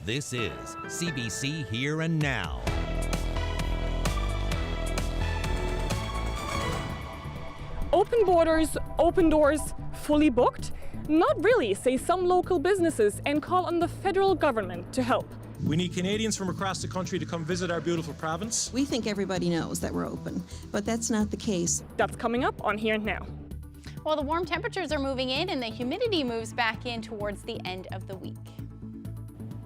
This is CBC Here and Now. Open borders, open doors, fully booked? Not really, say some local businesses, and call on the federal government to help. We need Canadians from across the country to come visit our beautiful province. We think everybody knows that we're open, but that's not the case. That's coming up on Here and Now. Well, the warm temperatures are moving in and the humidity moves back in towards the end of the week.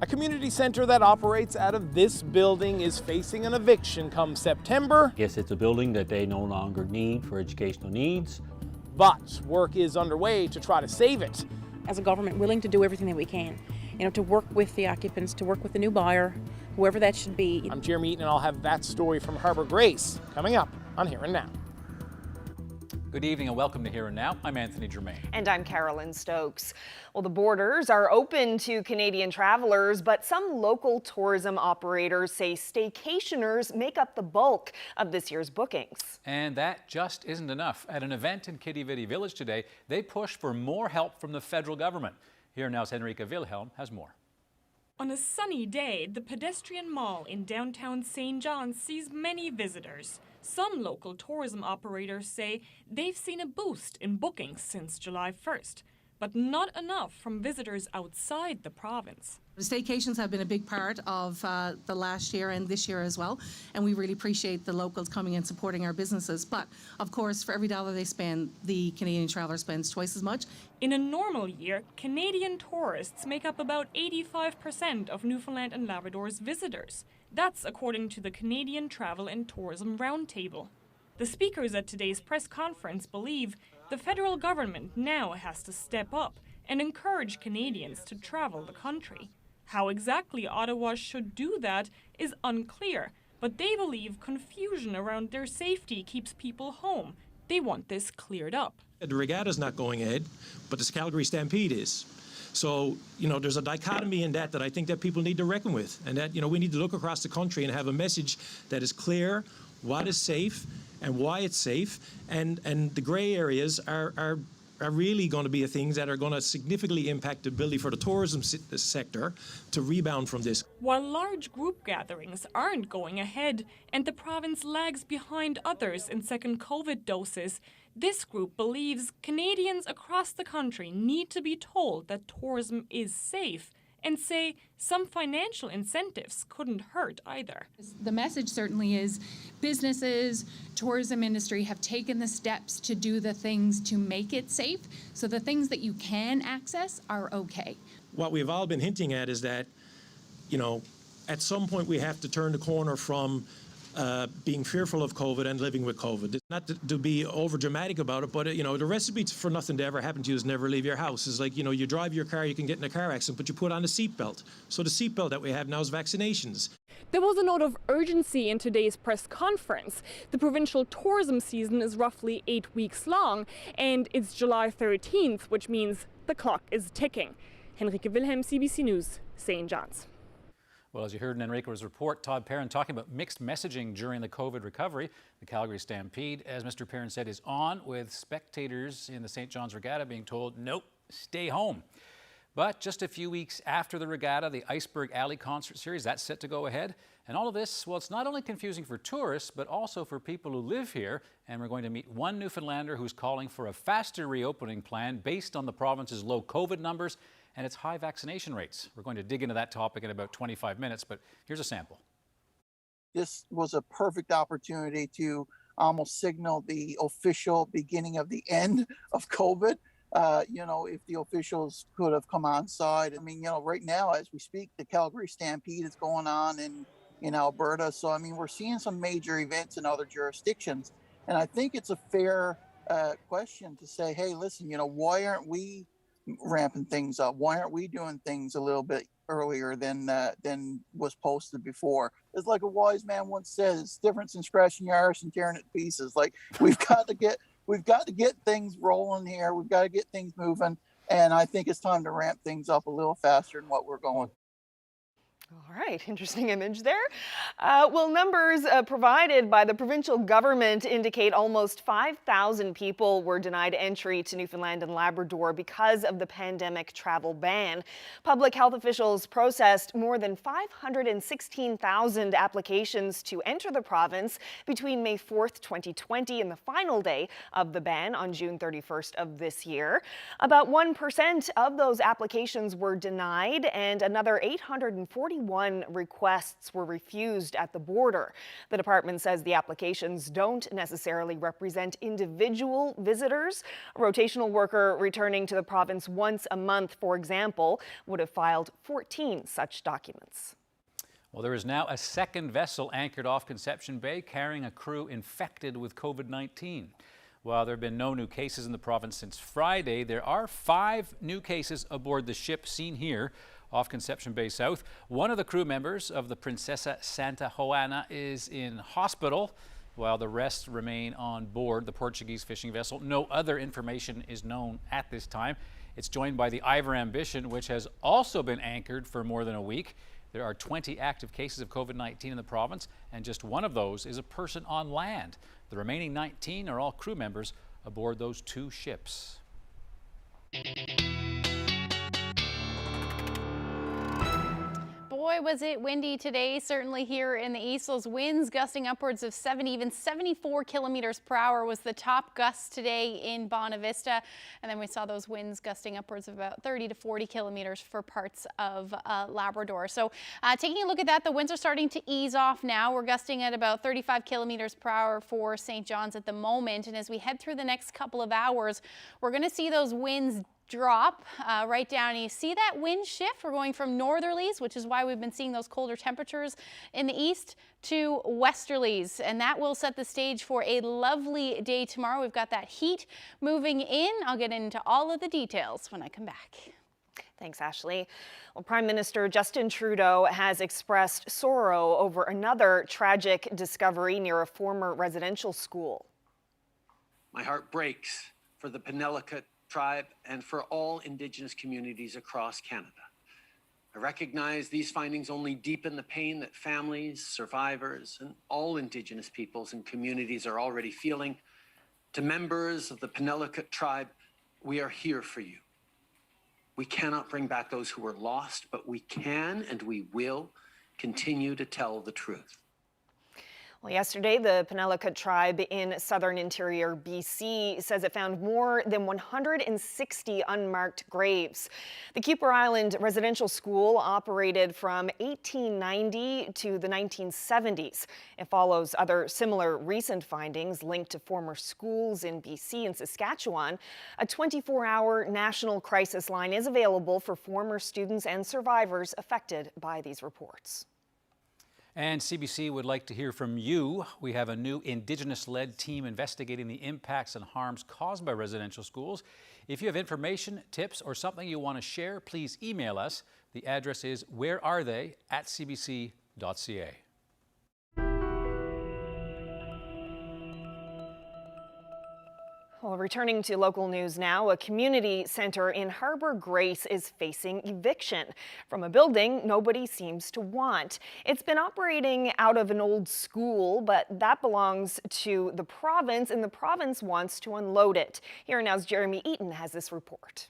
A community center that operates out of this building is facing an eviction come September. Yes, it's a building that they no longer need for educational needs. But work is underway to try to save it. As a government, willing to do everything that we can, to work with the occupants, to work with the new buyer, whoever that should be. I'm Jeremy Eaton, and I'll have that story from Harbour Grace coming up on Here and Now. Good evening and welcome to Here and Now. I'm Anthony Germain. And I'm Carolyn Stokes. Well, the borders are open to Canadian travelers, but some local tourism operators say staycationers make up the bulk of this year's bookings. And that just isn't enough. At an event in Kitty Vitty Village today, they push for more help from the federal government. Here Now's Henrika Wilhelm has more. On a sunny day, the pedestrian mall in downtown St. John's sees many visitors. Some local tourism operators say they've seen a boost in bookings since July 1st, but not enough from visitors outside the province. Staycations have been a big part of the last year and this year as well, and we really appreciate the locals coming and supporting our businesses. But, of course, for every dollar they spend, the Canadian traveller spends twice as much. In a normal year, Canadian tourists make up about 85% of Newfoundland and Labrador's visitors. That's according to the Canadian Travel and Tourism Roundtable. The speakers at today's press conference believe the federal government now has to step up and encourage Canadians to travel the country. How exactly Ottawa should do that is unclear, but they believe confusion around their safety keeps people home. They want this cleared up. The Regatta's not going ahead, but this Calgary Stampede is. So, there's a dichotomy in that I think that people need to reckon with, and that, we need to look across the country and have a message that is clear, what is safe and why it's safe, and the gray areas are really going to be things that are going to significantly impact the ability for the tourism sector to rebound from this. While large group gatherings aren't going ahead and the province lags behind others in second COVID doses, this group believes Canadians across the country need to be told that tourism is safe and say some financial incentives couldn't hurt either. The message certainly is businesses, tourism industry have taken the steps to do the things to make it safe, so the things that you can access are okay. What we've all been hinting at is that, at some point we have to turn the corner from being fearful of COVID and living with COVID. It's not to be over dramatic about it, but the recipe for nothing to ever happen to you is never leave your house. It's like, you drive your car, you can get in a car accident, but you put on a seatbelt. So the seatbelt that we have now is vaccinations. There was a note of urgency in today's press conference. The provincial tourism season is roughly 8 weeks long, and it's July 13th, which means the clock is ticking. Henrika Wilhelm, CBC News, St. John's. Well, as you heard in Enrico's report, Todd Perrin talking about mixed messaging during the COVID recovery. The Calgary Stampede, as Mr. Perrin said, is on, with spectators in the St. John's Regatta being told, nope, stay home. But just a few weeks after the regatta, the Iceberg Alley concert series, that's set to go ahead. And all of this, well, it's not only confusing for tourists, but also for people who live here. And we're going to meet one Newfoundlander who's calling for a faster reopening plan based on the province's low COVID numbers and its high vaccination rates. We're going to dig into that topic in about 25 minutes, but here's a sample. This was a perfect opportunity to almost signal the official beginning of the end of COVID. If the officials could have come on side. Right now, as we speak, the Calgary Stampede is going on in Alberta. So, we're seeing some major events in other jurisdictions. And I think it's a fair question to say, hey, listen, why aren't we ramping things up? Why aren't we doing things a little bit earlier than was posted before? It's like a wise man once said, it's difference in scratching your arse and tearing it to pieces. Like, we've got to get things rolling here. We've got to get things moving. And I think it's time to ramp things up a little faster than what we're going. All right, interesting image there. Well, numbers provided by the provincial government indicate almost 5,000 people were denied entry to Newfoundland and Labrador because of the pandemic travel ban. Public health officials processed more than 516,000 applications to enter the province between May 4th, 2020 and the final day of the ban on June 31st of this year. About 1% of those applications were denied, and another 841 requests were refused at the border. The department says the applications don't necessarily represent individual visitors. A rotational worker returning to the province once a month, for example, would have filed 14 such documents. Well, there is now a second vessel anchored off Conception Bay carrying a crew infected with COVID-19. While there have been no new cases in the province since Friday, there are 5 new cases aboard the ship seen here off Conception Bay South. One of the crew members of the Princesa Santa Joana is in hospital, while the rest remain on board the Portuguese fishing vessel. No other information is known at this time. It's joined by the Ivor Ambition, which has also been anchored for more than a week. There are 20 active cases of COVID-19 in the province, and just one of those is a person on land. The remaining 19 are all crew members aboard those 2 ships. Boy, was it windy today, certainly here in the east. Those winds gusting upwards of 70, even 74 kilometers per hour was the top gust today in Bonavista. And then we saw those winds gusting upwards of about 30 to 40 kilometers for parts of Labrador. So taking a look at that, the winds are starting to ease off now. We're gusting at about 35 kilometers per hour for St. John's at the moment. And as we head through the next couple of hours, we're going to see those winds drop right down. And you see that wind shift? We're going from northerlies, which is why we've been seeing those colder temperatures in the east, to westerlies. And that will set the stage for a lovely day tomorrow. We've got that heat moving in. I'll get into all of the details when I come back. Thanks, Ashley. Well, Prime Minister Justin Trudeau has expressed sorrow over another tragic discovery near a former residential school. My heart breaks for the Penelakut tribe and for all Indigenous communities across Canada. I recognize these findings only deepen the pain that families, survivors, and all Indigenous peoples and communities are already feeling. To members of the Penelakut tribe, we are here for you. We cannot bring back those who were lost, but we can and we will continue to tell the truth. Well, yesterday, the Penelakut tribe in southern interior BC says it found more than 160 unmarked graves. The Kuper Island Residential School operated from 1890 to the 1970s. It follows other similar recent findings linked to former schools in BC and Saskatchewan. A 24-hour national crisis line is available for former students and survivors affected by these reports. And CBC would like to hear from you. We have a new Indigenous-led team investigating the impacts and harms caused by residential schools. If you have information, tips, or something you want to share, please email us. The address is wherearethe@cbc.ca. Well, returning to local news now, a community center in Harbour Grace is facing eviction from a building nobody seems to want. It's been operating out of an old school, but that belongs to the province, and the province wants to unload it. Here now's Jeremy Eaton has this report.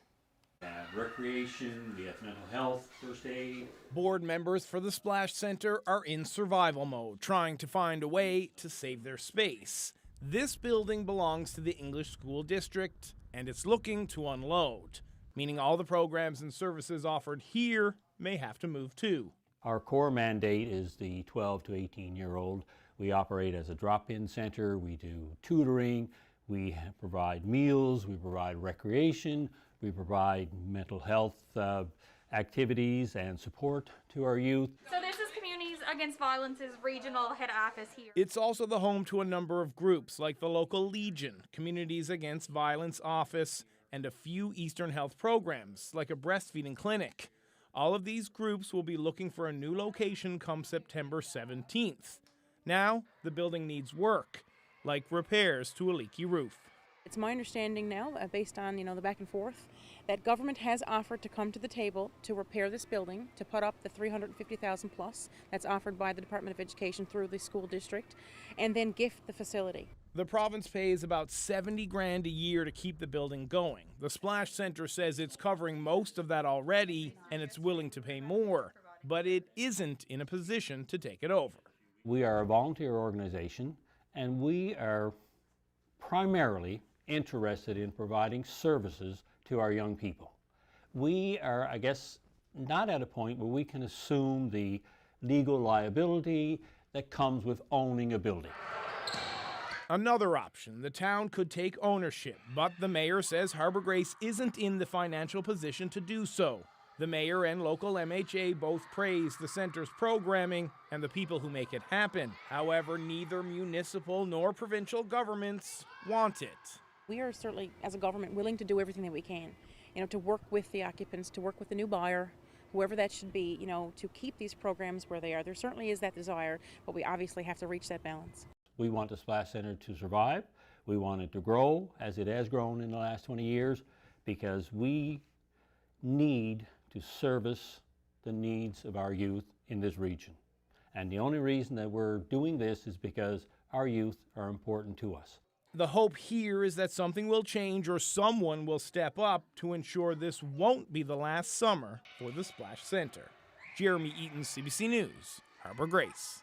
We have recreation, we have mental health, first aid. Board members for the Splash Center are in survival mode, trying to find a way to save their space. This building belongs to the English School District, and it's looking to unload, meaning all the programs and services offered here may have to move too. Our core mandate is the 12 to 18-year-old. We operate as a drop-in center, we do tutoring, we provide meals, we provide recreation, we provide mental health activities and support to our youth. So this is Communities Against Violence's regional head office here. It's also the home to a number of groups like the local Legion, Communities Against Violence office, and a few Eastern Health programs like a breastfeeding clinic. All of these groups will be looking for a new location come September 17th. Now, the building needs work, like repairs to a leaky roof. It's my understanding now, based on the back and forth, that government has offered to come to the table to repair this building, to put up the $350,000 plus that's offered by the Department of Education through the school district, and then gift the facility. The province pays about $70,000 a year to keep the building going. The Splash Center says it's covering most of that already, and it's willing to pay more, but it isn't in a position to take it over. We are a volunteer organization, and we are primarily interested in providing services to our young people. We are, I guess, not at a point where we can assume the legal liability that comes with owning a building. Another option, the town could take ownership, but the mayor says Harbour Grace isn't in the financial position to do so. The mayor and local MHA both praise the center's programming and the people who make it happen. However, neither municipal nor provincial governments want it. We are certainly, as a government, willing to do everything that we can, to work with the occupants, to work with the new buyer, whoever that should be, to keep these programs where they are. There certainly is that desire, but we obviously have to reach that balance. We want the Splash Center to survive. We want it to grow as it has grown in the last 20 years because we need to service the needs of our youth in this region. And the only reason that we're doing this is because our youth are important to us. The hope here is that something will change or someone will step up to ensure this won't be the last summer for the Splash Center. Jeremy Eaton, CBC News, Harbour Grace.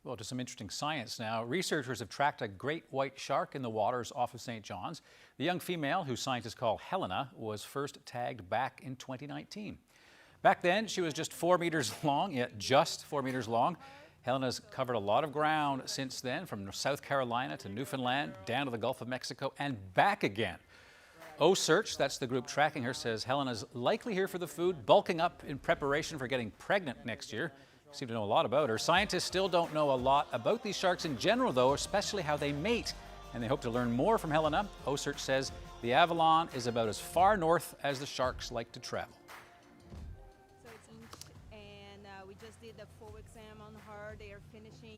Well, to some interesting science now. Researchers have tracked a great white shark in the waters off of St. John's. The young female, who scientists call Helena, was first tagged back in 2019. Back then, she was just 4 meters long, just 4 meters long. Helena's covered a lot of ground since then, from South Carolina to Newfoundland, down to the Gulf of Mexico, and back again. O-Search, that's the group tracking her, says Helena's likely here for the food, bulking up in preparation for getting pregnant next year. Seem to know a lot about her. Scientists still don't know a lot about these sharks in general, though, especially how they mate. And they hope to learn more from Helena. O-Search says the Avalon is about as far north as the sharks like to travel. And we just did the full exam on her. They are finishing.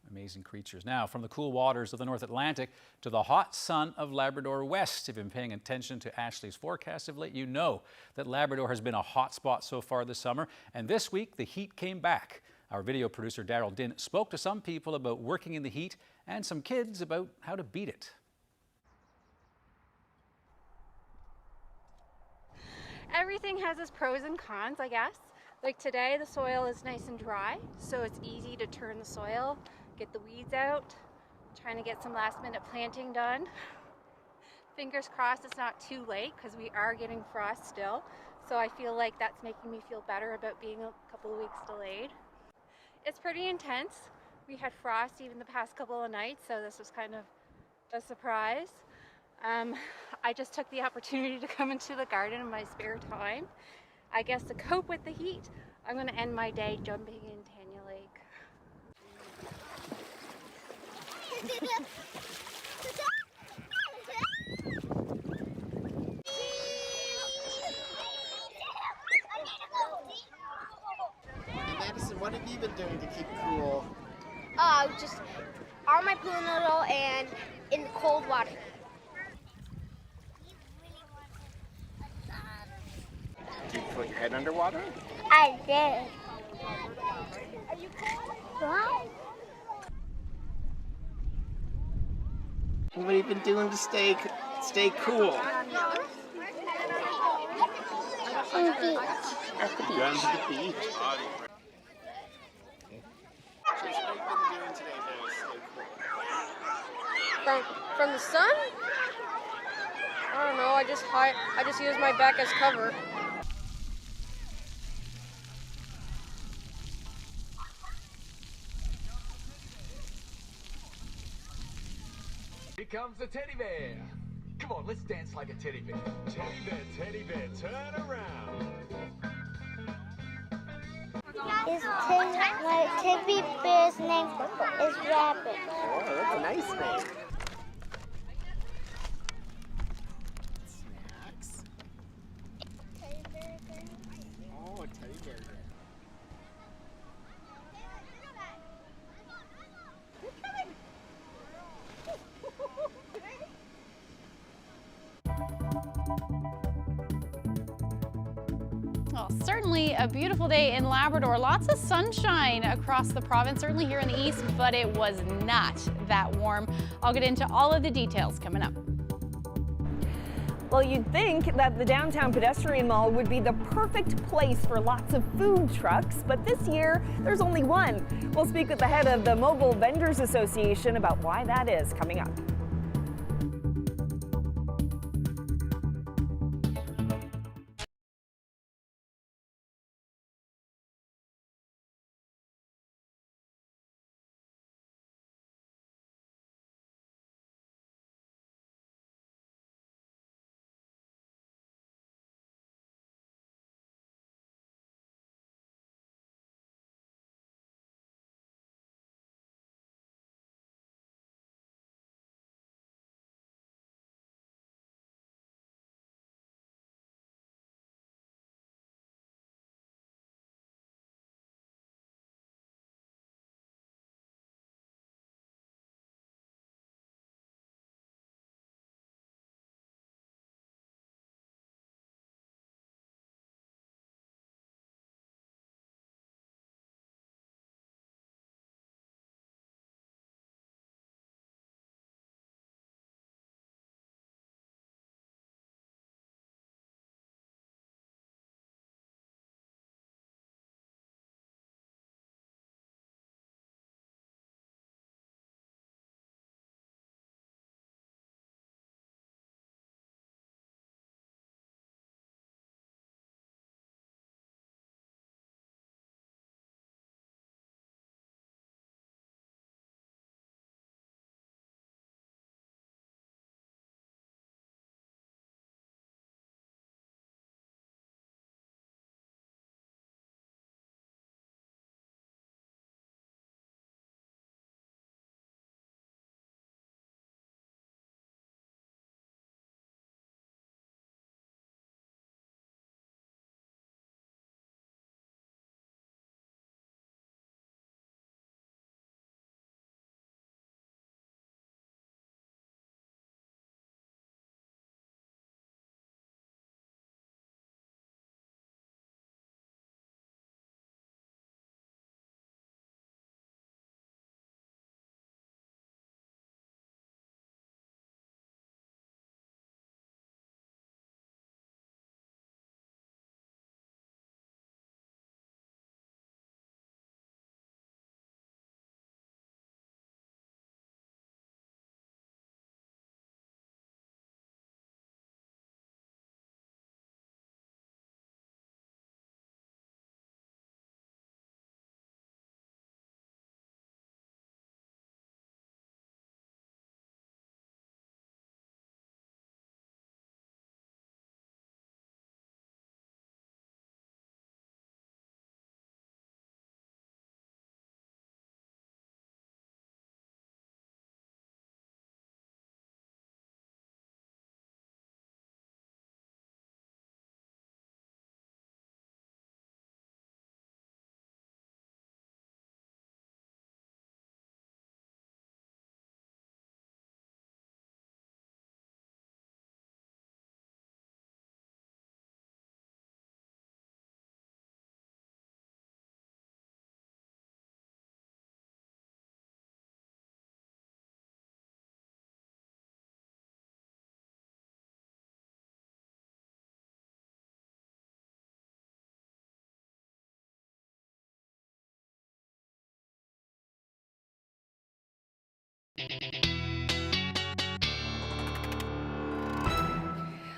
Amazing creatures. Now, from the cool waters of the North Atlantic to the hot sun of Labrador West. If you've been paying attention to Ashley's forecast of late, you know that Labrador has been a hot spot so far this summer. And this week, the heat came back. Our video producer, Daryl Dinn, spoke to some people about working in the heat and some kids about how to beat it. Everything has its pros and cons, I guess. Like today, the soil is nice and dry, so it's easy to turn the soil, get the weeds out, trying to get some last minute planting done. Fingers crossed it's not too late because we are getting frost still. So I feel like that's making me feel better about being a couple of weeks delayed. It's pretty intense. We had frost even the past couple of nights, so this was kind of a surprise. I just took the opportunity to come into the garden in my spare time. I guess to cope with the heat, I'm going to end my day jumping in Tanya Lake. Madison, what have you been doing to keep cool? Just on my pool noodle and in the cold water. Did you put your head underwater? I did. Are you cold? What? What have you been doing to stay cool? On the beach. At the beach. Going to the beach. What have you been doing today to stay cool? From the sun? I don't know. I just use my back as cover. Here comes the teddy bear. Come on, let's dance like a teddy bear. Teddy bear, turn around. My teddy bear's name is Rabbit. Oh, that's a nice name. Snacks. Teddy bear. Oh, a teddy bear. certainly a beautiful day in Labrador. Lots of sunshine across the province, certainly here in the east, but it was not that warm. I'll get into all of the details coming up. Well, you'd think that the downtown pedestrian mall would be the perfect place for lots of food trucks, but this year there's only one. We'll speak with the head of the Mobile Vendors Association about why that is coming up.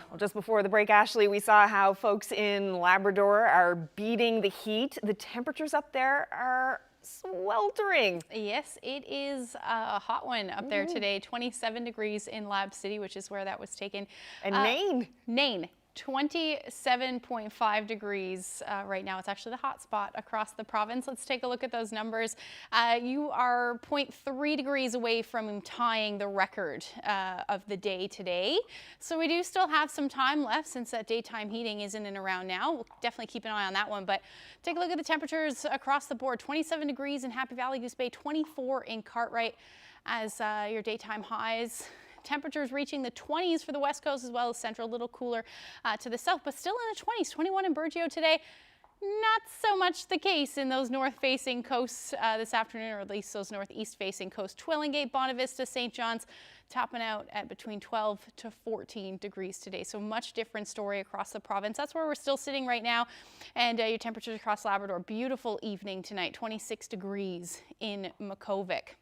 Well, just before the break, Ashley, we saw how folks in Labrador are beating the heat. The temperatures up there are sweltering. Yes, it is a hot one up there today. 27 degrees in Lab City, which is where that was taken. And Nain. Nain. 27.5 degrees right now. It's actually the hot spot across the province. Let's take a look at those numbers. You are 0.3 degrees away from tying the record of the day today. So we do still have some time left since that daytime heating is in and around now. We'll definitely keep an eye on that one. But take a look at the temperatures across the board. 27 degrees in Happy Valley, Goose Bay, 24 in Cartwright as your daytime highs. Temperatures reaching the 20s for the west coast as well as central, a little cooler to the south, but still in the 20s. 21 in Burgeo today. Not so much the case in those north-facing coasts this afternoon, or at least those northeast-facing coasts. Twillingate, Bonavista, St. John's, topping out at between 12 to 14 degrees today. So much different story across the province. That's where we're still sitting right now. And your temperatures across Labrador, beautiful evening tonight, 26 degrees in Makkovik.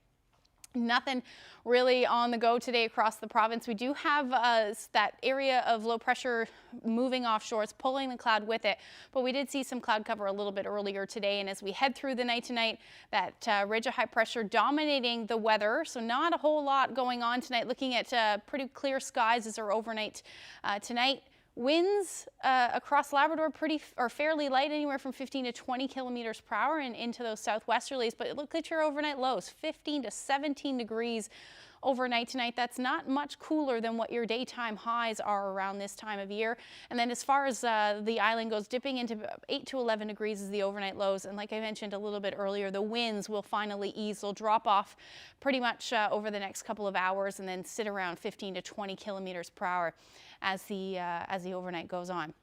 Nothing really on the go today across the province. We do have that area of low pressure moving offshore. It's pulling the cloud with it, but we did see some cloud cover a little bit earlier today. And as we head through the night tonight, that ridge of high pressure dominating the weather. So not a whole lot going on tonight. Looking at pretty clear skies as our overnight tonight. Winds across Labrador fairly light, anywhere from 15 to 20 kilometers per hour and into those southwesterlies. But look at your overnight lows, 15 to 17 degrees overnight tonight. That's not much cooler than what your daytime highs are around this time of year. And then as far as the island goes, dipping into 8 to 11 degrees is the overnight lows. And like I mentioned a little bit earlier, the winds will finally ease. They'll drop off pretty much over the next couple of hours and then sit around 15 to 20 kilometers per hour as the overnight goes on.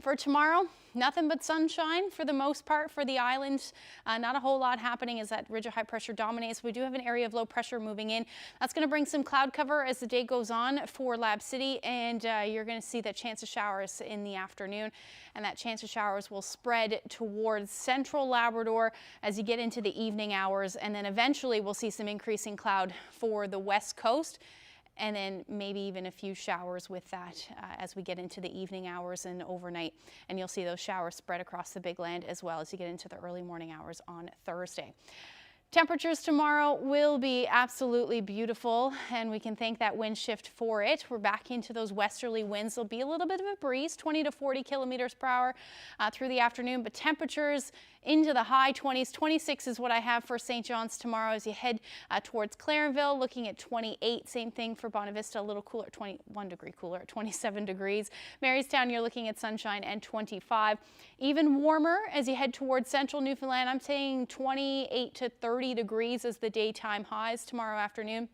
For tomorrow, nothing but sunshine for the most part for the island. Not a whole lot happening as that ridge of high pressure dominates. We do have an area of low pressure moving in. That's going to bring some cloud cover as the day goes on for Lab City, and you're going to see that chance of showers in the afternoon. And that chance of showers will spread towards central Labrador as you get into the evening hours, and then eventually we'll see some increasing cloud for the west coast. And then maybe even a few showers with that as we get into the evening hours and overnight. And you'll see those showers spread across the big land as well as you get into the early morning hours on Thursday. Temperatures tomorrow will be absolutely beautiful, and we can thank that wind shift for it. We're back into those westerly winds. There'll be a little bit of a breeze, 20 to 40 kilometers per hour through the afternoon, but temperatures into the high 20s. 26 is what I have for St. John's tomorrow as you head towards Clarenville, looking at 28. Same thing for Bonavista, a little cooler, 21 degree cooler at 27 degrees. Marystown, you're looking at sunshine and 25. Even warmer as you head towards central Newfoundland. I'm saying 28 to 30 degrees as the daytime highs tomorrow afternoon.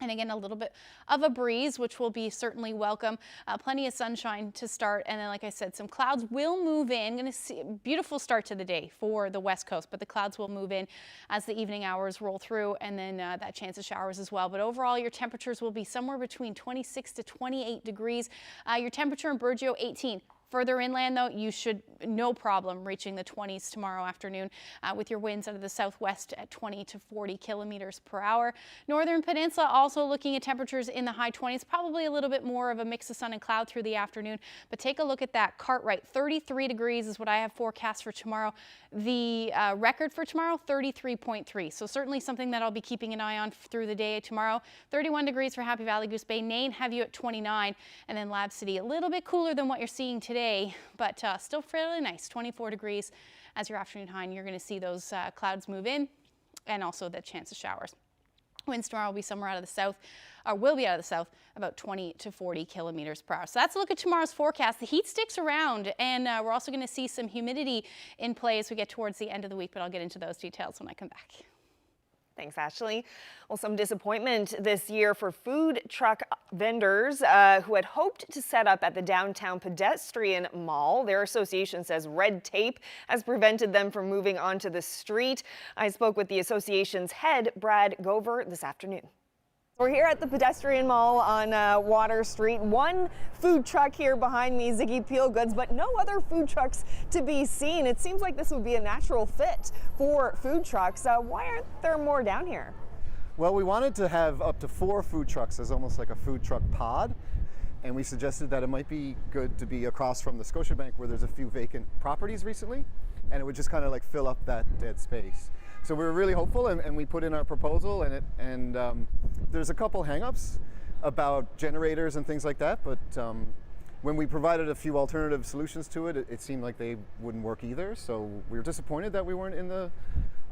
And again, a little bit of a breeze, which will be certainly welcome. Plenty of sunshine to start. And then, like I said, some clouds will move in. Going to see a beautiful start to the day for the west coast, but the clouds will move in as the evening hours roll through, and then that chance of showers as well. But overall, your temperatures will be somewhere between 26 to 28 degrees. Your temperature in Burgeo, 18. Further inland, though, you should no problem reaching the 20s tomorrow afternoon with your winds out of the southwest at 20 to 40 kilometers per hour. Northern Peninsula also looking at temperatures in the high 20s, probably a little bit more of a mix of sun and cloud through the afternoon. But take a look at that. Cartwright, 33 degrees is what I have forecast for tomorrow. The record for tomorrow, 33.3. So certainly something that I'll be keeping an eye on through the day tomorrow. 31 degrees for Happy Valley, Goose Bay. Nain have you at 29. And then Lab City, a little bit cooler than what you're seeing today, but still fairly nice, 24 degrees as your afternoon high. And you're going to see those clouds move in and also the chance of showers. Winds tomorrow will be somewhere out of the south, or will be out of the south, about 20 to 40 kilometers per hour. So that's a look at tomorrow's forecast. The heat sticks around, and we're also going to see some humidity in play as we get towards the end of the week, but I'll get into those details when I come back. Thanks, Ashley. Well, some disappointment this year for food truck vendors who had hoped to set up at the downtown pedestrian mall. Their association says red tape has prevented them from moving onto the street. I spoke with the association's head, Brad Gover, this afternoon. We're here at the pedestrian mall on Water Street. One food truck here behind me, Ziggy Peel Goods, but no other food trucks to be seen. It seems like this would be a natural fit for food trucks. Why aren't there more down here? Well, we wanted to have up to 4 food trucks as almost like a food truck pod. And we suggested that it might be good to be across from the Scotiabank where there's a few vacant properties recently. And it would just kind of like fill up that dead space. So we were really hopeful, and we put in our proposal, and there's a couple hang-ups about generators and things like that, but when we provided a few alternative solutions to it, it seemed like they wouldn't work either. So we were disappointed that we weren't in the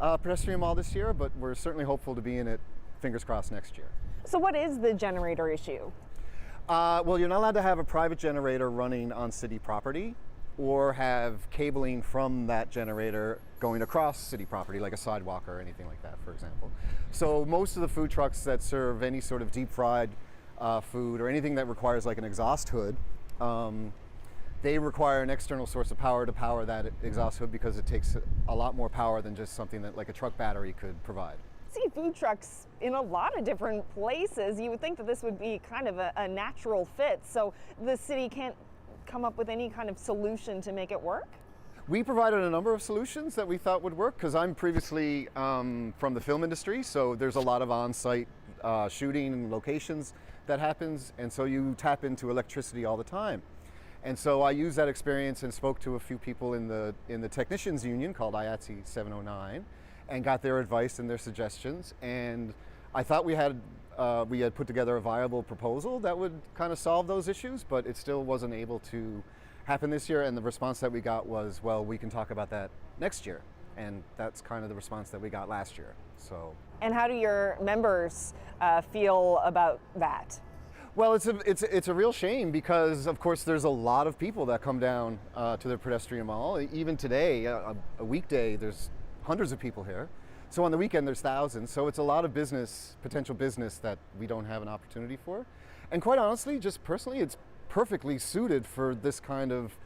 pedestrian mall this year, but we're certainly hopeful to be in it, fingers crossed, next year. So what is the generator issue? Well, you're not allowed to have a private generator running on city property, or have cabling from that generator going across city property, like a sidewalk or anything like that, for example. So most of the food trucks that serve any sort of deep fried food or anything that requires like an exhaust hood, they require an external source of power to power that exhaust hood because it takes a lot more power than just something that like a truck battery could provide. See food trucks in a lot of different places. You would think that this would be kind of a natural fit. So the city can't come up with any kind of solution to make it work? We provided a number of solutions that we thought would work because I'm previously from the film industry, so there's a lot of on-site shooting and locations that happens, and so you tap into electricity all the time. And so I used that experience and spoke to a few people in the technicians union called IATSE 709 and got their advice and their suggestions. And I thought we had put together a viable proposal that would kind of solve those issues, but it still wasn't able to happen this year. And the response that we got was, well, we can talk about that next year. And that's kind of the response that we got last year. So. And how do your members feel about that? Well, it's a real shame because, of course, there's a lot of people that come down to the pedestrian mall. Even today, a weekday, there's hundreds of people here. So on the weekend, there's thousands. So it's a lot of business, potential business that we don't have an opportunity for. And quite honestly, just personally, it's perfectly suited for this kind of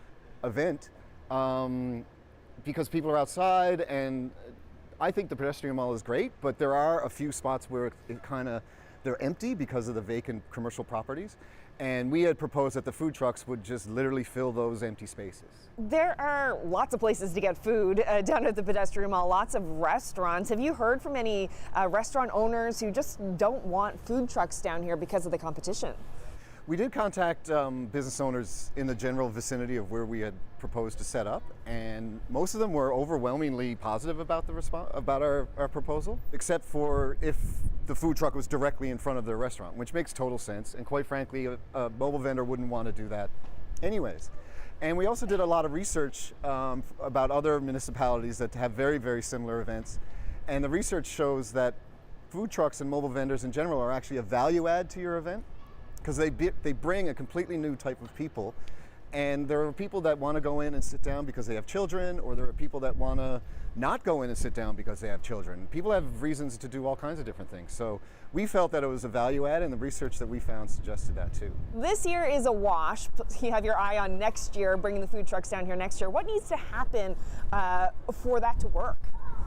event because people are outside, and I think the pedestrian mall is great, but there are a few spots where they're empty because of the vacant commercial properties. And we had proposed that the food trucks would just literally fill those empty spaces. There are lots of places to get food down at the pedestrian mall, lots of restaurants. Have you heard from any restaurant owners who just don't want food trucks down here because of the competition? We did contact business owners in the general vicinity of where we had proposed to set up, and most of them were overwhelmingly positive about our proposal, except for if the food truck was directly in front of their restaurant, which makes total sense. And quite frankly, a mobile vendor wouldn't want to do that anyways. And we also did a lot of research about other municipalities that have very, very similar events. And the research shows that food trucks and mobile vendors in general are actually a value add to your event, because they bring a completely new type of people. And there are people that want to go in and sit down because they have children, or there are people that want to not go in and sit down because they have children. People have reasons to do all kinds of different things. So we felt that it was a value add, and the research that we found suggested that too. This year is a wash. You have your eye on next year, bringing the food trucks down here next year. What needs to happen for that to work?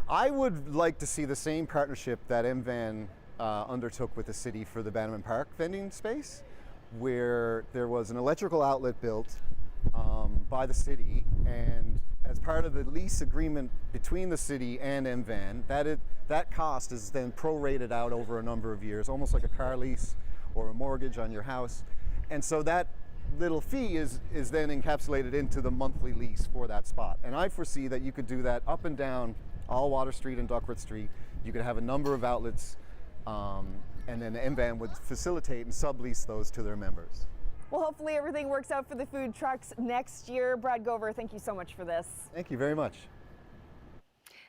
I would like to see the same partnership that MVAN undertook with the city for the Bannerman Park vending space, where there was an electrical outlet built by the city, and as part of the lease agreement between the city and MVAN, that cost is then prorated out over a number of years, almost like a car lease or a mortgage on your house. And so that little fee is then encapsulated into the monthly lease for that spot. And I foresee that you could do that up and down all Water Street and Duckworth Street. You could have a number of outlets, and then the MVAN would facilitate and sublease those to their members. Well, hopefully everything works out for the food trucks next year. Brad Gover, thank you so much for this. Thank you very much.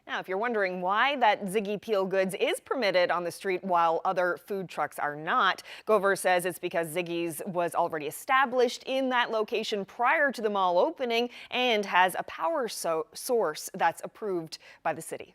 Now, if you're wondering why that Ziggy Peel Goods is permitted on the street while other food trucks are not, Gover says it's because Ziggy's was already established in that location prior to the mall opening and has a power source that's approved by the city.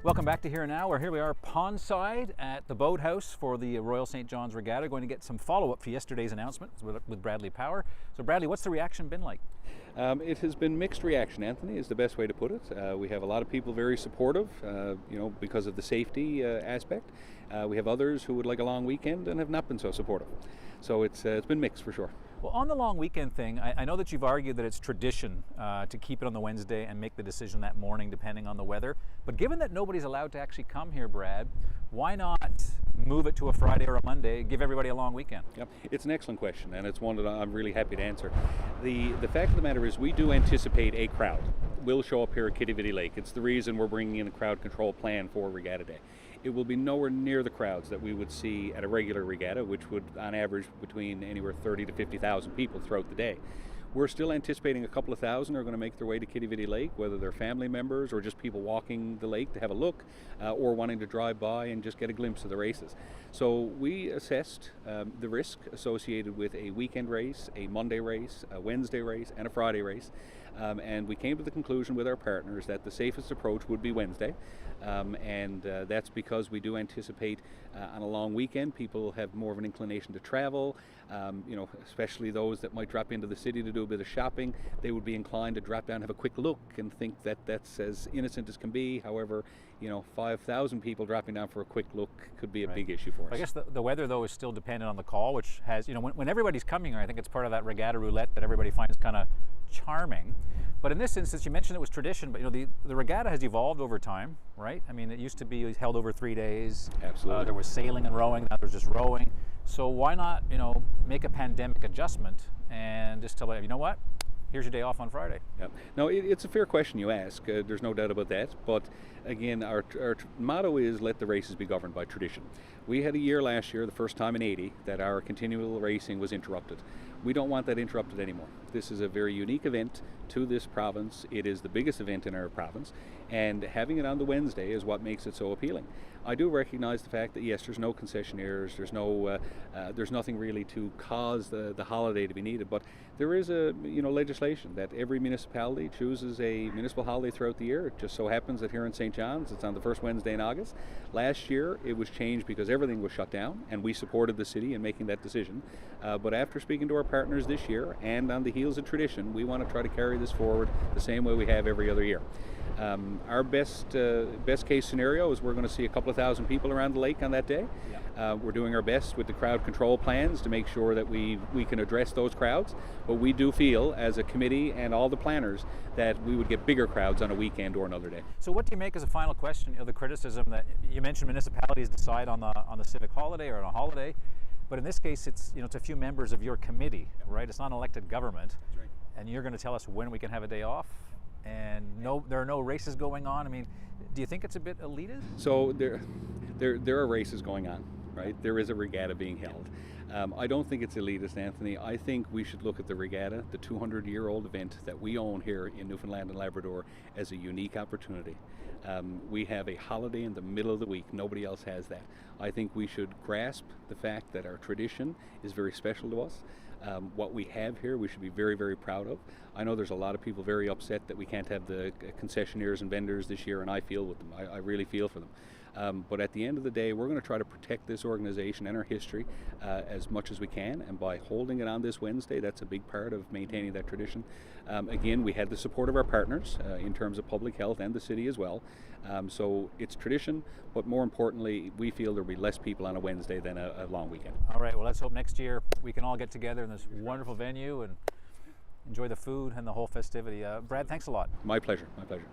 Welcome back to Here Now, where here we are pondside at the boathouse for the Royal St. John's Regatta. Going to get some follow-up to yesterday's announcement with Bradley Power. So Bradley, what's the reaction been like? It has been mixed reaction, Anthony, is the best way to put it. We have a lot of people very supportive, because of the safety aspect. We have others who would like a long weekend and have not been so supportive. So it's been mixed for sure. Well, on the long weekend thing, I know that you've argued that it's tradition to keep it on the Wednesday and make the decision that morning depending on the weather. But given that nobody's allowed to actually come here, Brad, why not move it to a Friday or a Monday, give everybody a long weekend? Yep. It's an excellent question, and it's one that I'm really happy to answer. The fact of the matter is we do anticipate a crowd will show up here at Kitty Vitty Lake. It's the reason we're bringing in a crowd control plan for Regatta Day. It will be nowhere near the crowds that we would see at a regular regatta, which would on average between anywhere 30 to 50,000 people throughout the day. We're still anticipating a couple of thousand are going to make their way to Kitty Vitty Lake, whether they're family members or just people walking the lake to have a look, or wanting to drive by and just get a glimpse of the races. So we assessed the risk associated with a weekend race, a Monday race, a Wednesday race, and a Friday race. And we came to the conclusion with our partners that the safest approach would be Wednesday. That's because we do anticipate on a long weekend people have more of an inclination to travel, especially those that might drop into the city to do a bit of shopping. They would be inclined to drop down and have a quick look and think that that's as innocent as can be. However, 5,000 people dropping down for a quick look could be a big issue for us. I guess the weather, though, is still dependent on the call, which has, when everybody's coming here, I think it's part of that regatta roulette that everybody finds kind of charming. But in this instance, you mentioned it was tradition, but the regatta has evolved over time, right? I mean, it used to be held over 3 days. Absolutely. There was sailing and rowing, now there's just rowing. So why not, make a pandemic adjustment and just tell them, you know what? Here's your day off on Friday. Yep. No, it's a fair question you ask. There's no doubt about that. But again, our motto is let the races be governed by tradition. We had a year last year, the first time in 80, that our continual racing was interrupted. We don't want that interrupted anymore. This is a very unique event to this province. It is the biggest event in our province, and having it on the Wednesday is what makes it so appealing. I do recognize the fact that yes, there's no concessionaires, there's nothing really to cause the holiday to be needed, but there is a legislation that every municipality chooses a municipal holiday throughout the year. It just so happens that here in St. John's it's on the first Wednesday in August. Last year it was changed because everything was shut down, and we supported the city in making that decision. But after speaking to our partners this year, and on the heels of tradition, we want to try to carry this forward the same way we have every other year. Our best case scenario is we're going to see a couple of thousand people around the lake on that day. We're doing our best with the crowd control plans to make sure that we can address those crowds, but we do feel as a committee and all the planners that we would get bigger crowds on a weekend or another day. So what do you make as a final question of the criticism that you mentioned municipalities decide on the civic holiday or on a holiday, but in this case it's it's a few members of your committee, right? It's not an elected government. That's right. And you're going to tell us when we can have a day off? And there are no races going on. I mean, do you think it's a bit elitist? So there are races going on, right? There is a regatta being held. I don't think it's elitist, Anthony. I think we should look at the regatta, the 200-year-old event that we own here in Newfoundland and Labrador, as a unique opportunity. We have a holiday in the middle of the week. Nobody else has that. I think we should grasp the fact that our tradition is very special to us. What we have here we should be very, very proud of. I know there's a lot of people very upset that we can't have the concessionaires and vendors this year, and I feel with them. I really feel for them. But at the end of the day, we're going to try to protect this organization and our history as much as we can, and by holding it on this Wednesday, that's a big part of maintaining that tradition. Again, we had the support of our partners in terms of public health and the city as well. So it's tradition, but more importantly, we feel there'll be less people on a Wednesday than a long weekend. All right, well, let's hope next year we can all get together in this wonderful venue and enjoy the food and the whole festivity. Brad, thanks a lot. My pleasure, my pleasure.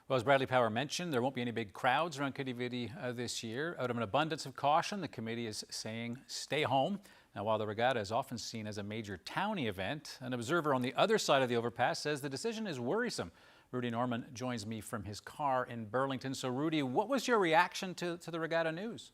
Well, as Bradley Power mentioned, there won't be any big crowds around Kitty Vitty this year. Out of an abundance of caution, the committee is saying stay home. Now, while the regatta is often seen as a major townie event, an observer on the other side of the overpass says the decision is worrisome. Rudy Norman joins me from his car in Burlington. So, Rudy, what was your reaction to the regatta news?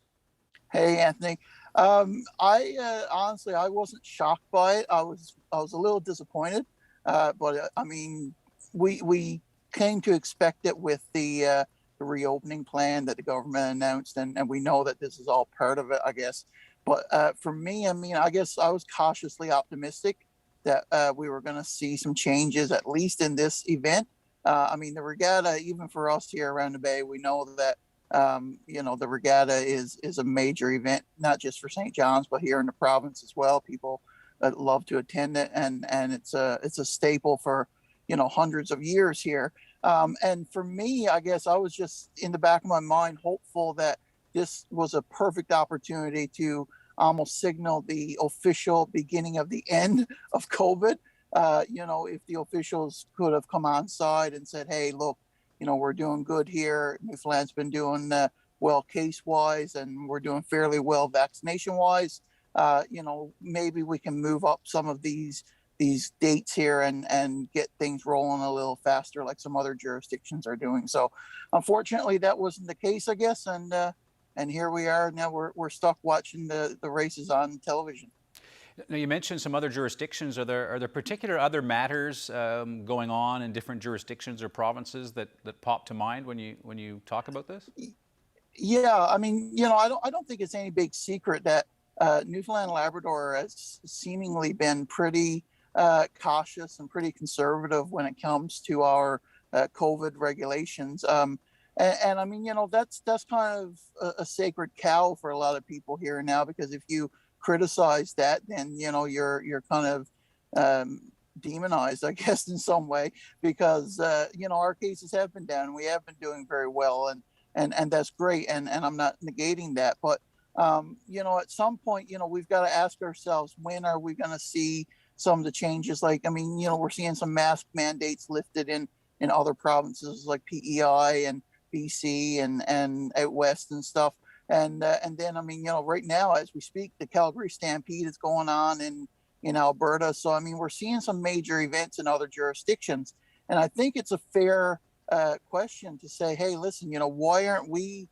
Hey, Anthony. Honestly, I wasn't shocked by it. I was a little disappointed, but I mean, we came to expect it with the reopening plan that the government announced, and we know that this is all part of it, I guess. But for me, I mean, I guess I was cautiously optimistic that we were going to see some changes, at least in this event. I mean, the regatta, even for us here around the Bay, we know that, the regatta is a major event, not just for St. John's, but here in the province as well. People love to attend it, and it's a staple for, hundreds of years here. And for me, I guess I was just in the back of my mind hopeful that this was a perfect opportunity to almost signal the official beginning of the end of COVID. If the officials could have come on side and said, hey, look, we're doing good here. Newfoundland's been doing well case-wise, and we're doing fairly well vaccination-wise. Maybe we can move up some of these dates here and get things rolling a little faster like some other jurisdictions are doing. So unfortunately, that wasn't the case, I guess. And here we are now. We're stuck watching the races on television. Now, you mentioned some other jurisdictions. Are there particular other matters going on in different jurisdictions or provinces that pop to mind when you talk about this? Yeah, I mean, I don't think it's any big secret that Newfoundland and Labrador has seemingly been pretty cautious and pretty conservative when it comes to our COVID regulations. And I mean, that's kind of a sacred cow for a lot of people here now, because if you criticize that, then you're kind of demonized, I guess, in some way, because our cases have been down. We have been doing very well, and that's great, and I'm not negating that, but at some point, we've got to ask ourselves, when are we going to see some of the changes? Like, I mean, we're seeing some mask mandates lifted in other provinces like PEI and BC and out west and stuff. And then, I mean, right now, as we speak, the Calgary Stampede is going on in Alberta. So, I mean, we're seeing some major events in other jurisdictions. And I think it's a fair question to say, hey, listen, why aren't we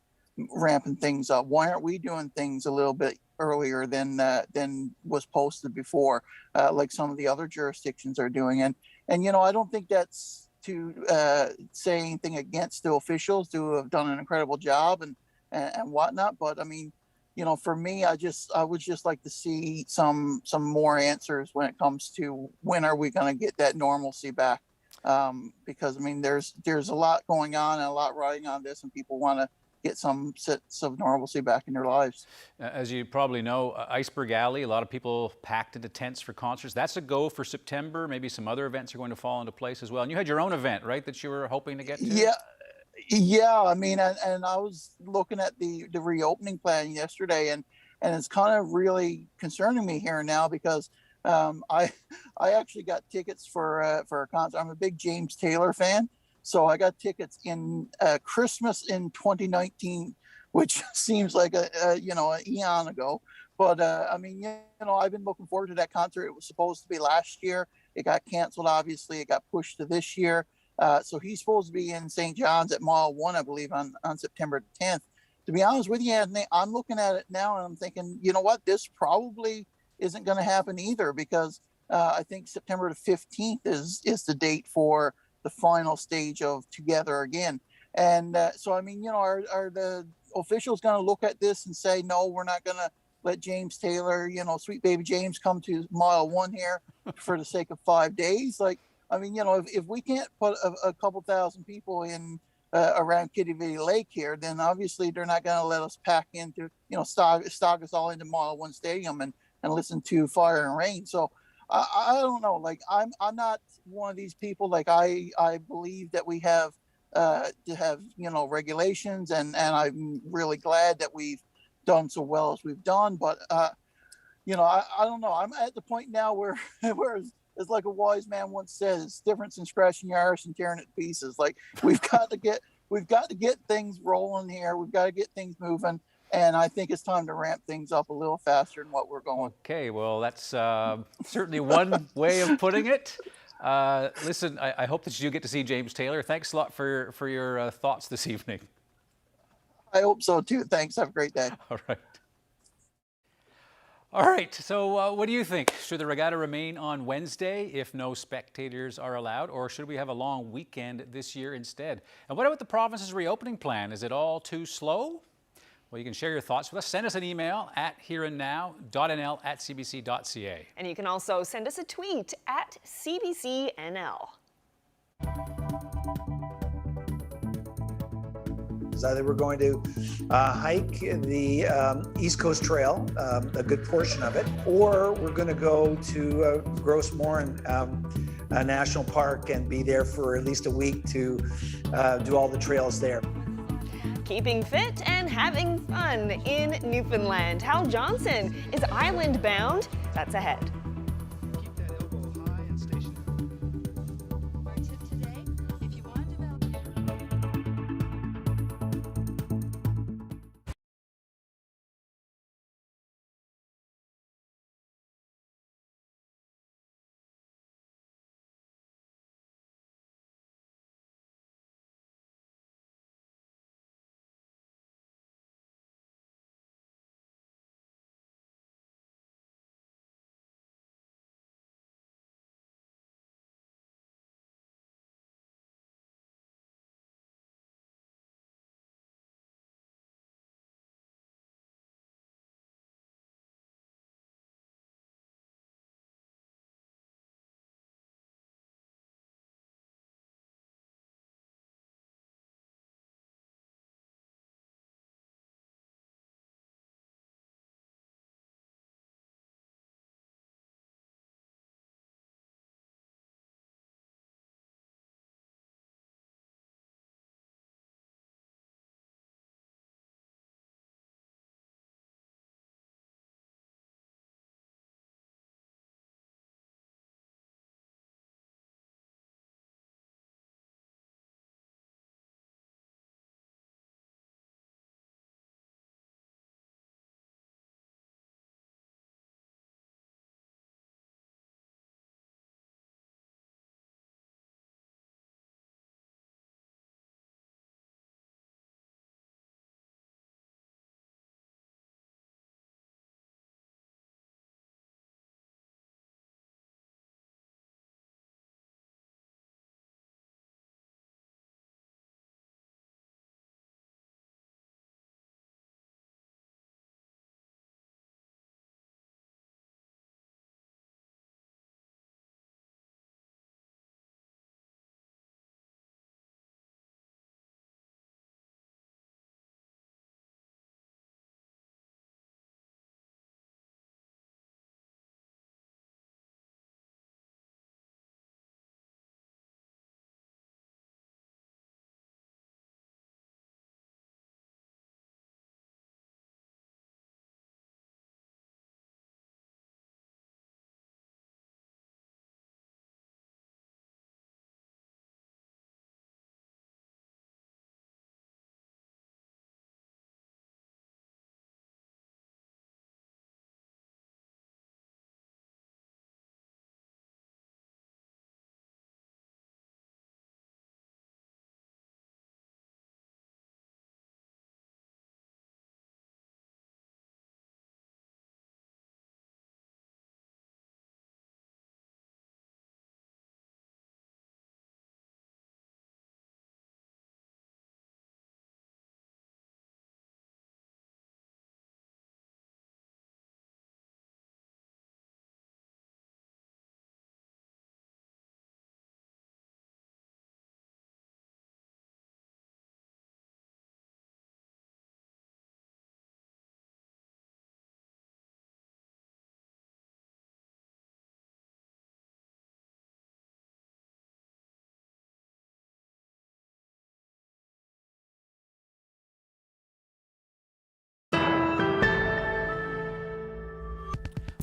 ramping things up? Why aren't we doing things a little bit earlier than was posted before, like some of the other jurisdictions are doing? And I don't think that's to say anything against the officials who have done an incredible job and whatnot, but I mean, for me, I would just like to see some more answers when it comes to when are we going to get that normalcy back, because I mean, there's a lot going on and a lot riding on this, and people want to get some sense of normalcy back in their lives. As you probably know, Iceberg Alley, a lot of people packed into tents for concerts. That's a go for September. Maybe some other events are going to fall into place as well. And you had your own event, right, that you were hoping to get to? Yeah, I mean, and I was looking at the reopening plan yesterday, and it's kind of really concerning me here now, because I actually got tickets for a concert. I'm a big James Taylor fan, so I got tickets in Christmas in 2019, which seems like an eon ago. But I mean, I've been looking forward to that concert. It was supposed to be last year. It got canceled. Obviously, it got pushed to this year. So he's supposed to be in St. John's at Mile 1, I believe, on September 10th. To be honest with you, Anthony, I'm looking at it now and I'm thinking, you know what, this probably isn't going to happen either, because I think September the 15th is the date for the final stage of Together Again. And so, I mean, are the officials going to look at this and say, no, we're not going to let James Taylor, sweet baby James, come to Mile 1 here for the sake of 5 days? Like, I mean, if we can't put a couple thousand people in around Kitty Valley Lake here, then obviously they're not going to let us pack into, stock us all into Mile 1 Stadium and listen to Fire and Rain. So I don't know. Like, I'm not one of these people. Like, I believe that we have to have regulations, and I'm really glad that we've done so well as we've done. But I don't know. I'm at the point now where it's like a wise man once said, it's difference in scratching your arse and tearing it to pieces. Like, we've got to get things rolling here. We've got to get things moving. And I think it's time to ramp things up a little faster than what we're going. Okay, well, that's certainly one way of putting it. Listen, I hope that you get to see James Taylor. Thanks a lot for your thoughts this evening. I hope so too. Thanks. Have a great day. All right. All right, so what do you think? Should the regatta remain on Wednesday if no spectators are allowed, or should we have a long weekend this year instead? And what about the province's reopening plan? Is it all too slow? Well, you can share your thoughts with us. Send us an email at hereandnow.nl@cbc.ca. And you can also send us a tweet at CBCNL. Either we're going to hike the East Coast Trail, a good portion of it, or we're going to go to Gross Morin National Park and be there for at least a week to do all the trails there. Keeping fit and having fun in Newfoundland. Hal Johnson is island bound. That's ahead.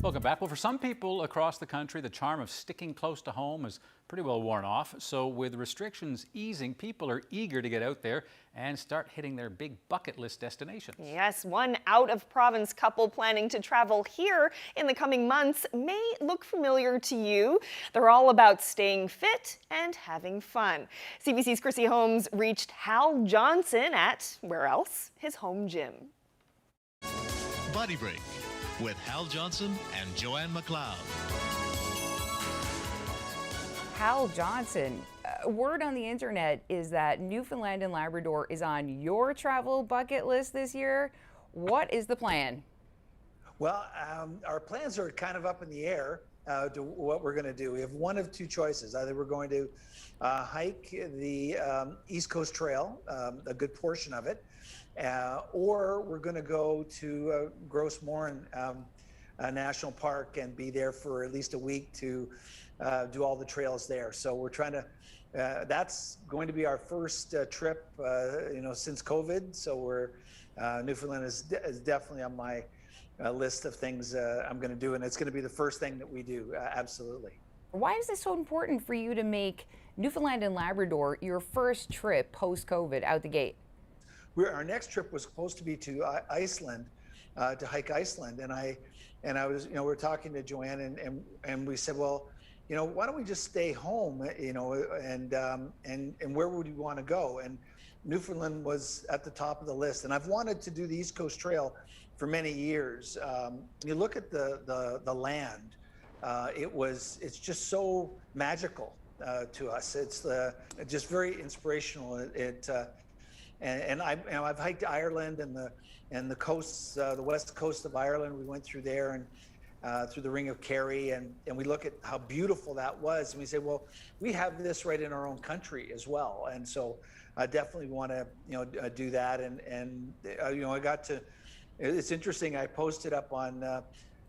Welcome back. Well, for some people across the country, the charm of sticking close to home is pretty well worn off. So with restrictions easing, people are eager to get out there and start hitting their big bucket list destinations. Yes, one out-of-province couple planning to travel here in the coming months may look familiar to you. They're all about staying fit and having fun. CBC's Chrissy Holmes reached Hal Johnson at, where else? His home gym. Body Break with Hal Johnson and Joanne McLeod. Hal Johnson, word on the internet is that Newfoundland and Labrador is on your travel bucket list this year. What is the plan? Well, our plans are kind of up in the air. to what we're going to do. We have one of two choices. Either we're going to hike the East Coast Trail, a good portion of it, or we're going to go to Gross Morin National Park and be there for at least a week to do all the trails there. So we're trying to, that's going to be our first trip, since COVID. So we're, Newfoundland is definitely on my list of things I'm going to do, and it's going to be the first thing that we do, absolutely. Why is it so important for you to make Newfoundland and Labrador your first trip post-COVID out the gate? Our next trip was supposed to be to Iceland, to hike Iceland, and I was, we were talking to Joanne, and we said, well, why don't we just stay home, and where would you want to go? And Newfoundland was at the top of the list, and I've wanted to do the East Coast Trail for many years. You look at the land, it's just so magical to us. It's just very inspirational. I've hiked Ireland and the coasts, the west coast of Ireland. We went through there and through the Ring of Kerry, and we look at how beautiful that was, and we say, well, we have this right in our own country as well. And so I definitely want to do that. And I got to. It's interesting. I posted up on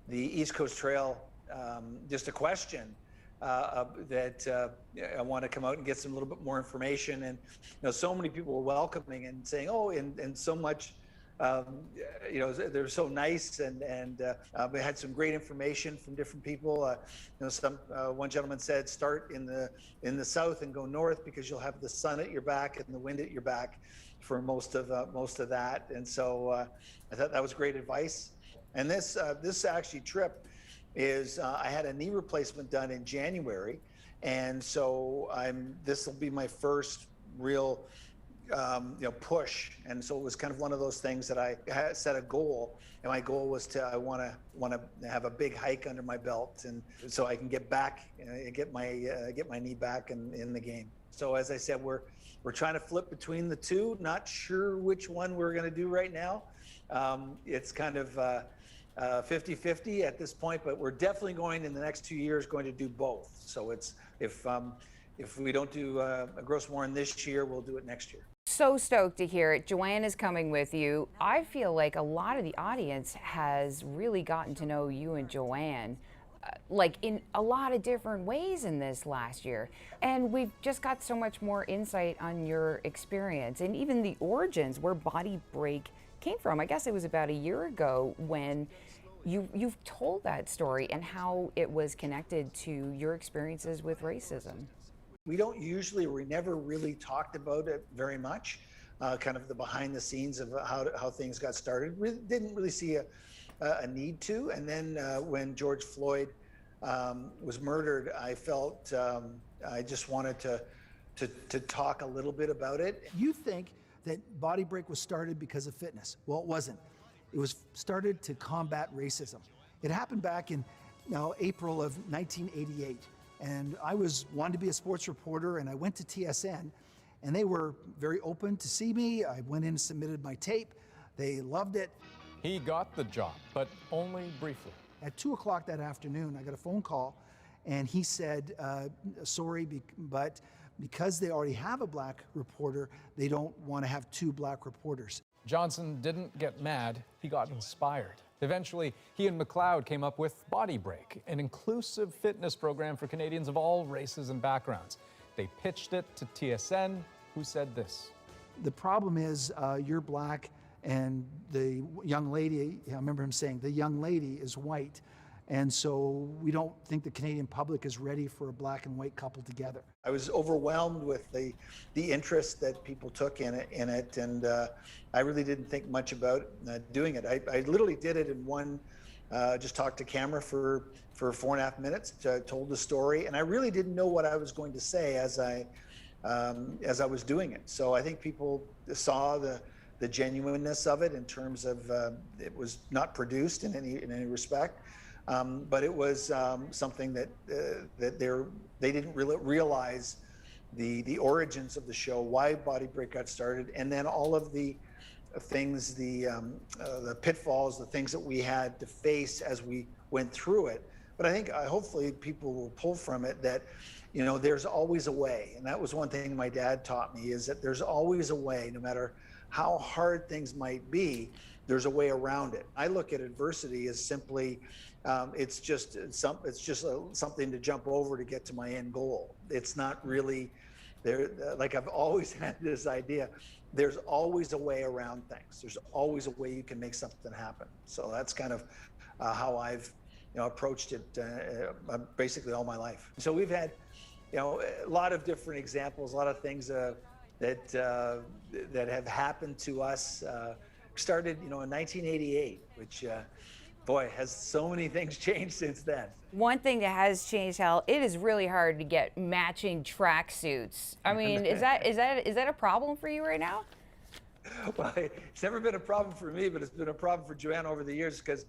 the East Coast Trail just a question that I want to come out and get some little bit more information. And so many people were welcoming and saying, oh, and so much. They're so nice, and we had some great information from different people. One gentleman said, start in the south and go north because you'll have the sun at your back and the wind at your back for most of that. And so I thought that was great advice. And this actually trip is I had a knee replacement done in January, and so this will be my first real push. And so it was kind of one of those things that I had set a goal, and my goal was I want to have a big hike under my belt, and so I can get back, get my knee back in the game. So as I said, we're trying to flip between the two. Not sure which one we're going to do right now. It's kind of 50-50 at this point, but we're definitely going in the next 2 years going to do both. So it's if we don't do a Gross Morin this year, we'll do it next year. So stoked to hear it. Joanne is coming with you. I feel like a lot of the audience has really gotten to know you and Joanne like in a lot of different ways in this last year. And we've just got so much more insight on your experience and even the origins where Body Break came from. I guess it was about a year ago when you've told that story and how it was connected to your experiences with racism. We never really talked about it very much, kind of the behind the scenes of how things got started. We didn't really see a need to. And then when George Floyd was murdered, I felt I just wanted to talk a little bit about it. You think that Body Break was started because of fitness. Well, it wasn't. It was started to combat racism. It happened back in April of 1988. And I wanted to be a sports reporter, and I went to TSN, and they were very open to see me. I went in and submitted my tape. They loved it. He got the job, but only briefly. At 2 o'clock that afternoon, I got a phone call, and he said, sorry, but because they already have a black reporter, they don't want to have two black reporters. Johnson didn't get mad, he got inspired. Eventually, he and McLeod came up with Body Break, an inclusive fitness program for Canadians of all races and backgrounds. They pitched it to TSN, who said this. The problem is you're black and the young lady, I remember him saying, the young lady is white. And so we don't think the Canadian public is ready for a black and white couple together. I was overwhelmed with the interest that people took in it, and I really didn't think much about doing it. I literally did it in one, just talked to camera for 4.5 minutes, told the story, and I really didn't know what I was going to say as I was doing it. So I think people saw the genuineness of it in terms of it was not produced in any respect. But it was something that they didn't really realize the origins of the show, why Body Break got started, and then all of the things, the pitfalls, the things that we had to face as we went through it, But I think hopefully people will pull from it that, there's always a way. And that was one thing my dad taught me, is that there's always a way, no matter how hard things might be, there's a way around it. I look at adversity as simply, it's just something to jump over to get to my end goal. It's not really there. Like, I've always had this idea, there's always a way around things. There's always a way you can make something happen. So that's kind of how I've approached it basically all my life. So we've had a lot of different examples, a lot of things that have happened to us. Started in 1988, which boy, has so many things changed since then. One thing that has changed, Hal, it is really hard to get matching tracksuits. I mean, is that a problem for you right now? Well, it's never been a problem for me, but it's been a problem for Joanne over the years, because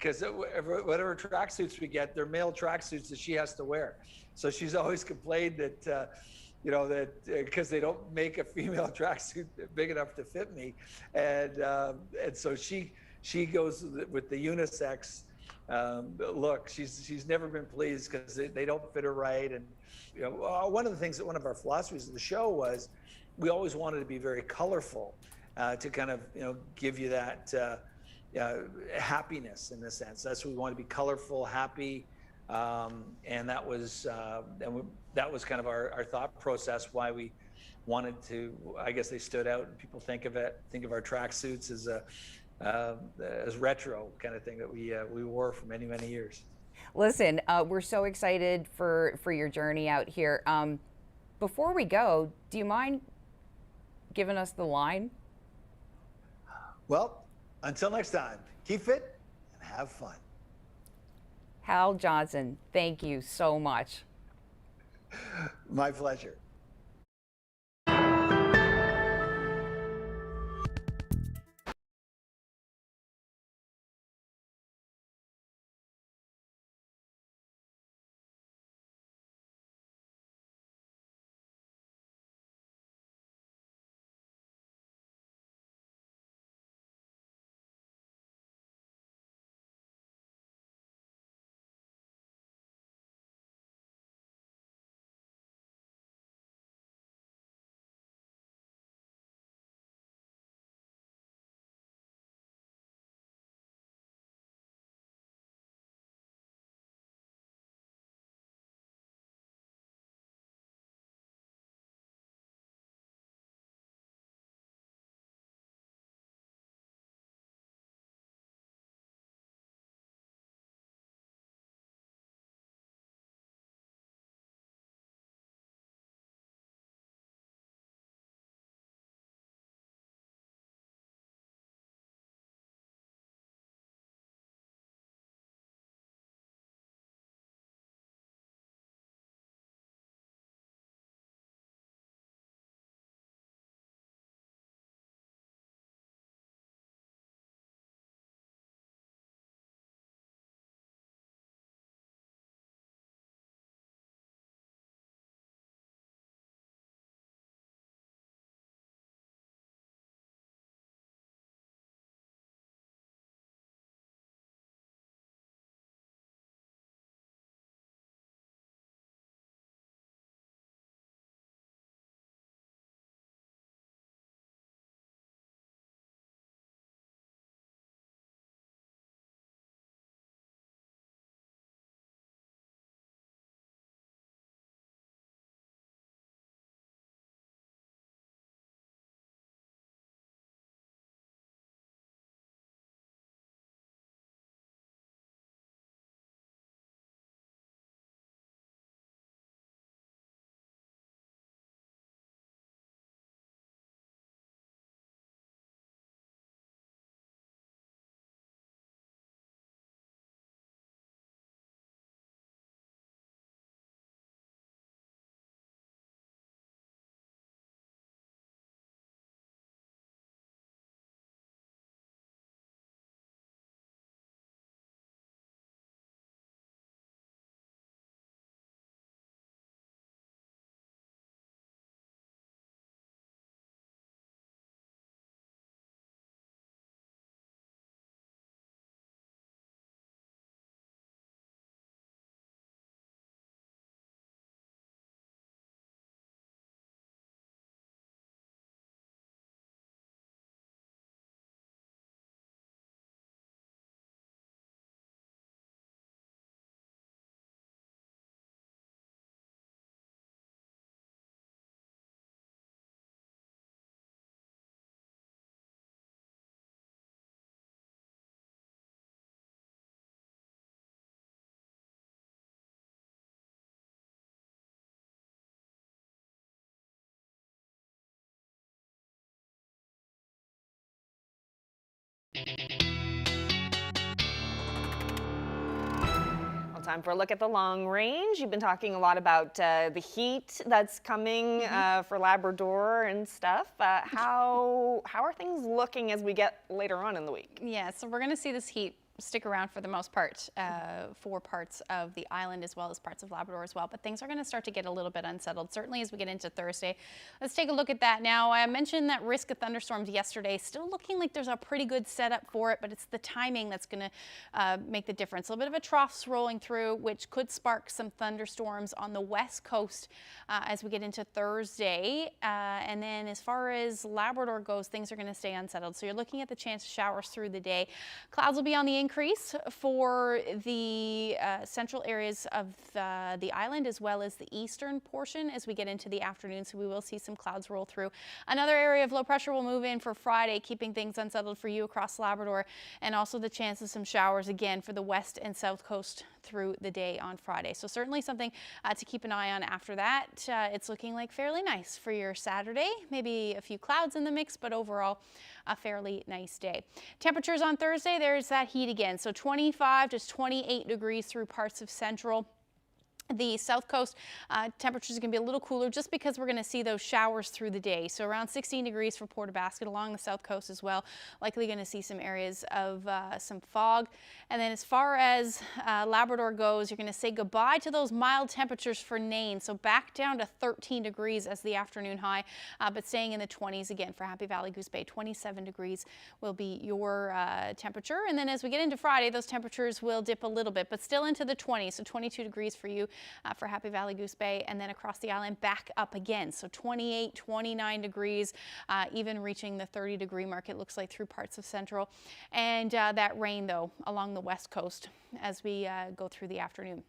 whatever tracksuits we get, they're male tracksuits that she has to wear. So she's always complained that because they don't make a female tracksuit big enough to fit me, and so she goes with the unisex look. She's never been pleased because they don't fit her right. And one of the things that one of our philosophies of the show was, we always wanted to be very colorful, to kind of give you that happiness in a sense. That's what we want to be: colorful, happy. And that was kind of our thought process, why we wanted to. I guess they stood out, and people think of our tracksuits as retro kind of thing that we wore for many, many years. Listen, we're so excited for your journey out here. Before we go, do you mind giving us the line? Well, until next time, keep fit and have fun. Hal Johnson, thank you so much. My pleasure. time for a look at the long range. You've been talking a lot about the heat that's coming for Labrador and stuff. How are things looking as we get later on in the week? Yeah, so we're going to see this heat stick around for the most part for parts of the island as well as parts of Labrador as well, but things are going to start to get a little bit unsettled, certainly as we get into Thursday. Let's take a look at that now. I mentioned that risk of thunderstorms yesterday, still looking like there's a pretty good setup for it, but it's the timing that's going to make the difference. A little bit of a trough rolling through, which could spark some thunderstorms on the west coast as we get into Thursday. And then as far as Labrador goes, things are going to stay unsettled. So you're looking at the chance of showers through the day. Clouds will be on the increase for the central areas of the island as well as the eastern portion as we get into the afternoon, so we will see some clouds roll through. Another area of low pressure will move in for Friday, keeping things unsettled for you across Labrador, and also the chance of some showers again for the west and south coast through the day on Friday. So certainly something to keep an eye on after that. It's looking like fairly nice for your Saturday, maybe a few clouds in the mix, but overall a fairly nice day. Temperatures on Thursday, there's that heat again. So 25 to 28 degrees through parts of central. The south coast temperatures are going to be a little cooler just because we're going to see those showers through the day. So around 16 degrees for Port aux Basques along the south coast as well. Likely going to see some areas of some fog. And then as far as Labrador goes, you're going to say goodbye to those mild temperatures for Nain. So back down to 13 degrees as the afternoon high, but staying in the 20s again for Happy Valley Goose Bay. 27 degrees will be your temperature. And then as we get into Friday, those temperatures will dip a little bit, but still into the 20s. So 22 degrees for you. For Happy Valley Goose Bay, and then across the island back up again. So 28, 29 degrees, even reaching the 30-degree mark, it looks like, through parts of central. And that rain, though, along the west coast as we go through the afternoon.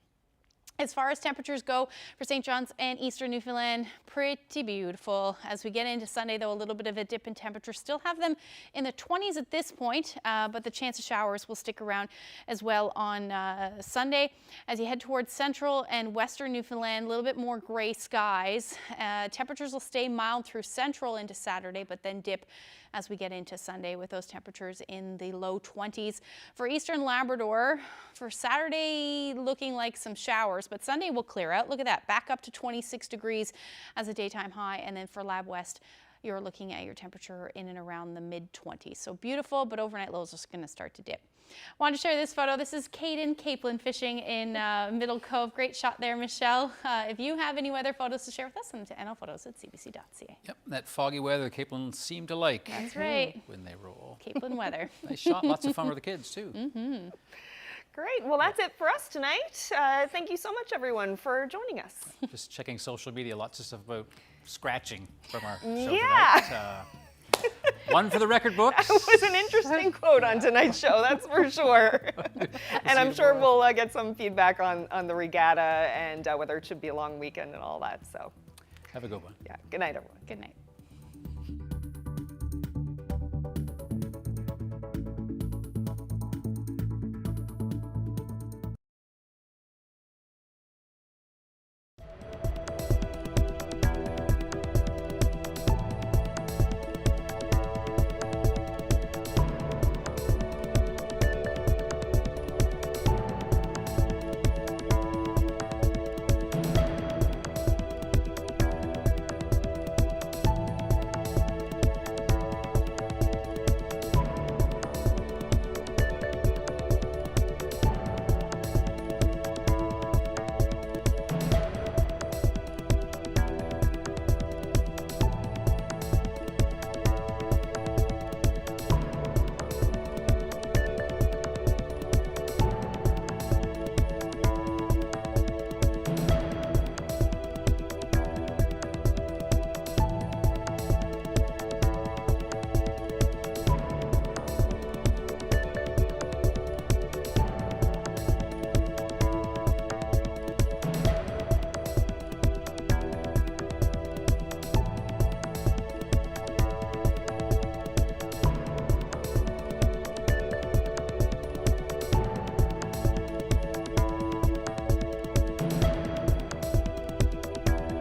As far as temperatures go for St. John's and eastern Newfoundland, pretty beautiful. As we get into Sunday, though, a little bit of a dip in temperature. Still have them in the 20s at this point, but the chance of showers will stick around as well on Sunday. As you head towards central and western Newfoundland, a little bit more gray skies. Temperatures will stay mild through central into Saturday, but then dip as we get into Sunday with those temperatures in the low 20s. For eastern Labrador, for Saturday, looking like some showers, but Sunday will clear out. Look at that, back up to 26 degrees as a daytime high. And then for Lab West, you're looking at your temperature in and around the mid-20s. So beautiful, but overnight lows are going to start to dip. Wanted to share this photo. This is Caden Capelin fishing in Middle Cove. Great shot there, Michelle. If you have any weather photos to share with us, send them to nlphotos@cbc.ca. Yep, that foggy weather Capelin seem to like. That's right. When they roll. Capelin weather. Nice shot. Lots of fun with the kids, too. Mm-hmm. Great. Well, that's it for us tonight. Thank you so much, everyone, for joining us. Just checking social media. Lots of stuff about scratching from our show tonight. One for the record books. That was an interesting quote on tonight's show, that's for sure. And I'm sure we'll get some feedback on the regatta and whether it should be a long weekend and all that. So have a good one. Yeah. Good night, everyone. Good night.